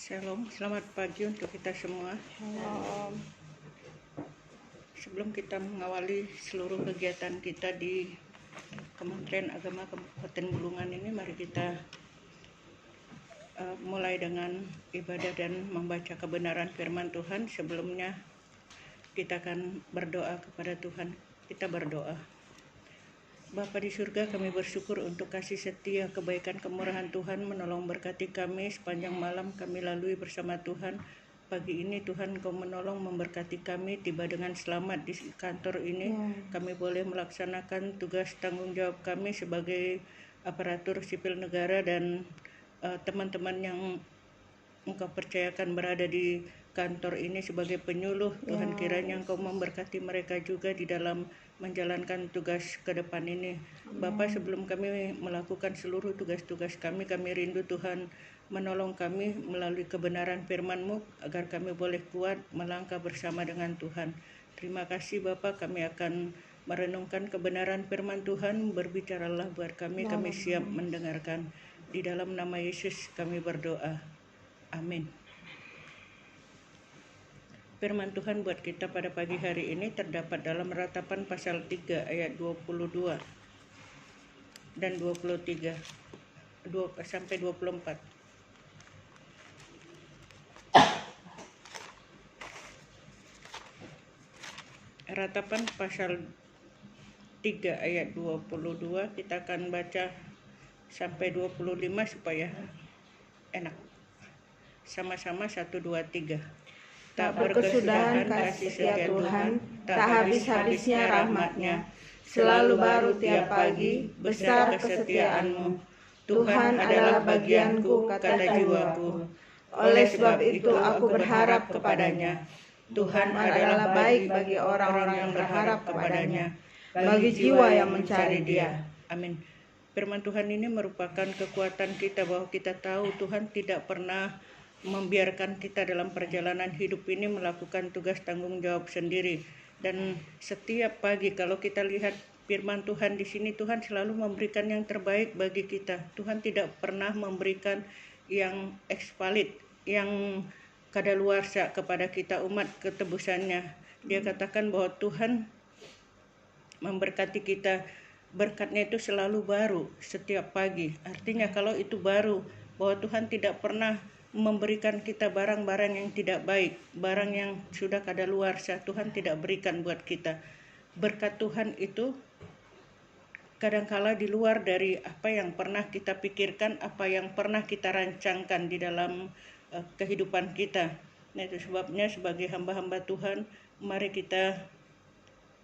Shalom, selamat pagi untuk kita semua. Shalom. Sebelum kita mengawali seluruh kegiatan kita di Kementerian Agama Kabupaten Bulungan ini, mari kita mulai dengan ibadah dan membaca kebenaran firman Tuhan. Sebelumnya kita akan berdoa kepada Tuhan. Kita berdoa. Bapa di surga, kami bersyukur untuk kasih setia, kebaikan, kemurahan Tuhan menolong berkati kami sepanjang malam kami lalui bersama Tuhan. Pagi ini Tuhan Kau menolong memberkati kami, tiba dengan selamat di kantor ini. Kami boleh melaksanakan tugas tanggung jawab kami sebagai aparatur sipil negara dan teman-teman yang Engkau percayakan berada di kantor ini sebagai penyuluh. Tuhan, kiranya Engkau memberkati mereka juga di dalam menjalankan tugas ke depan ini. Bapa, sebelum kami melakukan seluruh tugas-tugas kami rindu Tuhan menolong kami melalui kebenaran firman-Mu agar kami boleh kuat melangkah bersama dengan Tuhan. Terima kasih Bapa, kami akan merenungkan kebenaran firman Tuhan. Berbicaralah buat kami siap mendengarkan. Di dalam nama Yesus kami berdoa. Amin. Firman Tuhan buat kita pada pagi hari ini terdapat dalam Ratapan pasal 3 ayat 22 dan 23 sampai 24. Ratapan pasal 3 ayat 22 kita akan baca sampai 25 supaya enak. Sama-sama 1, 2, 3. Tak berkesudahan kasih setia Tuhan, tak habis-habisnya rahmat-Nya. Selalu baru tiap pagi, besar kesetiaan-Mu. Tuhan adalah bagianku, kata jiwaku. Oleh sebab itu aku berharap kepadanya. Tuhan adalah baik bagi orang-orang yang berharap kepadanya, bagi jiwa yang mencari Dia. Amin. Firman Tuhan ini merupakan kekuatan kita bahwa kita tahu Tuhan tidak pernah membiarkan kita dalam perjalanan hidup ini melakukan tugas tanggung jawab sendiri. Dan setiap pagi kalau kita lihat firman Tuhan di sini, Tuhan selalu memberikan yang terbaik bagi kita. Tuhan tidak pernah memberikan yang eksvalid, yang kadaluarsa kepada kita umat ketebusannya. Dia katakan bahwa Tuhan memberkati kita, berkat-Nya itu selalu baru setiap pagi. Artinya kalau itu baru, bahwa Tuhan tidak pernah memberikan kita barang-barang yang tidak baik, barang yang sudah kadaluarsa, Tuhan tidak berikan buat kita. Berkat Tuhan itu kadangkala di luar dari apa yang pernah kita pikirkan, apa yang pernah kita rancangkan di dalam kehidupan kita. Nah, itu sebabnya sebagai hamba-hamba Tuhan, mari kita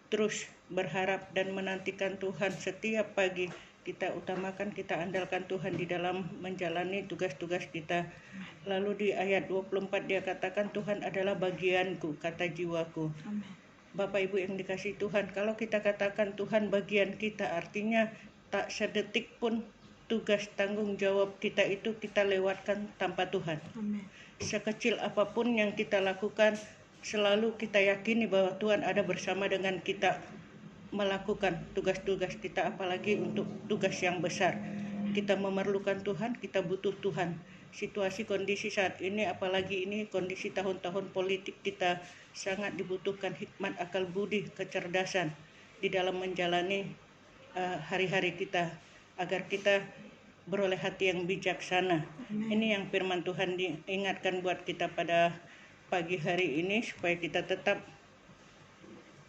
terus berharap dan menantikan Tuhan setiap pagi. Kita utamakan, kita andalkan Tuhan di dalam menjalani tugas-tugas kita. Lalu di ayat 24 dia katakan Tuhan adalah bagianku, kata jiwaku. Amin. Bapak Ibu yang dikasihi Tuhan, kalau kita katakan Tuhan bagian kita, artinya tak sedetik pun tugas tanggung jawab kita itu kita lewatkan tanpa Tuhan. Amin. Sekecil apapun yang kita lakukan, selalu kita yakini bahwa Tuhan ada bersama dengan kita melakukan tugas-tugas kita, apalagi untuk tugas yang besar. Kita memerlukan Tuhan, kita butuh Tuhan. Situasi kondisi saat ini, apalagi ini kondisi tahun-tahun politik, kita sangat dibutuhkan hikmat, akal budi, kecerdasan di dalam menjalani hari-hari kita, agar kita beroleh hati yang bijaksana. Ini yang firman Tuhan diingatkan buat kita pada pagi hari ini, supaya kita tetap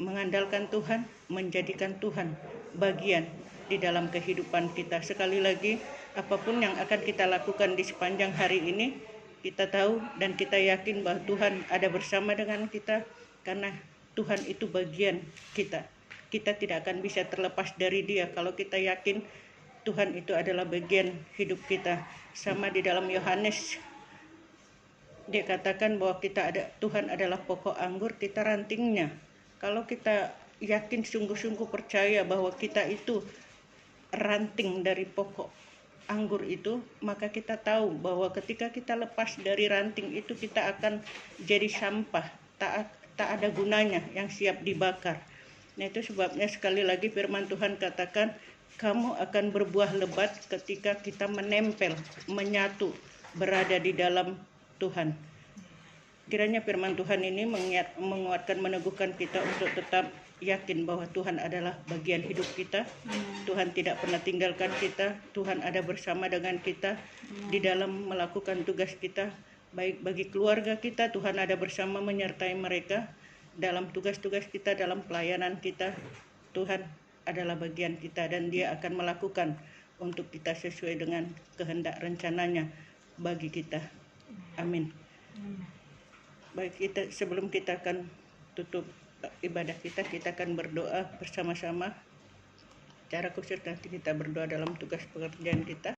mengandalkan Tuhan, menjadikan Tuhan bagian di dalam kehidupan kita. Sekali lagi, apapun yang akan kita lakukan di sepanjang hari ini, kita tahu dan kita yakin bahwa Tuhan ada bersama dengan kita, karena Tuhan itu bagian kita. Kita tidak akan bisa terlepas dari Dia kalau kita yakin Tuhan itu adalah bagian hidup kita. Sama di dalam Yohanes, dia katakan bahwa Tuhan adalah pokok anggur, kita rantingnya. Kalau kita yakin sungguh-sungguh percaya bahwa kita itu ranting dari pokok anggur itu, maka kita tahu bahwa ketika kita lepas dari ranting itu, kita akan jadi sampah, tak ada gunanya, yang siap dibakar. Nah, itu sebabnya sekali lagi firman Tuhan katakan, kamu akan berbuah lebat ketika kita menempel, menyatu, berada di dalam Tuhan. Kiranya firman Tuhan ini menguatkan, meneguhkan kita untuk tetap yakin bahwa Tuhan adalah bagian hidup kita. Tuhan tidak pernah tinggalkan kita. Tuhan ada bersama dengan kita di dalam melakukan tugas kita. Baik bagi keluarga kita, Tuhan ada bersama menyertai mereka dalam tugas-tugas kita, dalam pelayanan kita. Tuhan adalah bagian kita dan Dia akan melakukan untuk kita sesuai dengan kehendak rencananya bagi kita. Amin. Baik, sebelum kita akan tutup ibadah kita akan berdoa bersama-sama. Secara khusus nanti kita berdoa dalam tugas pekerjaan kita.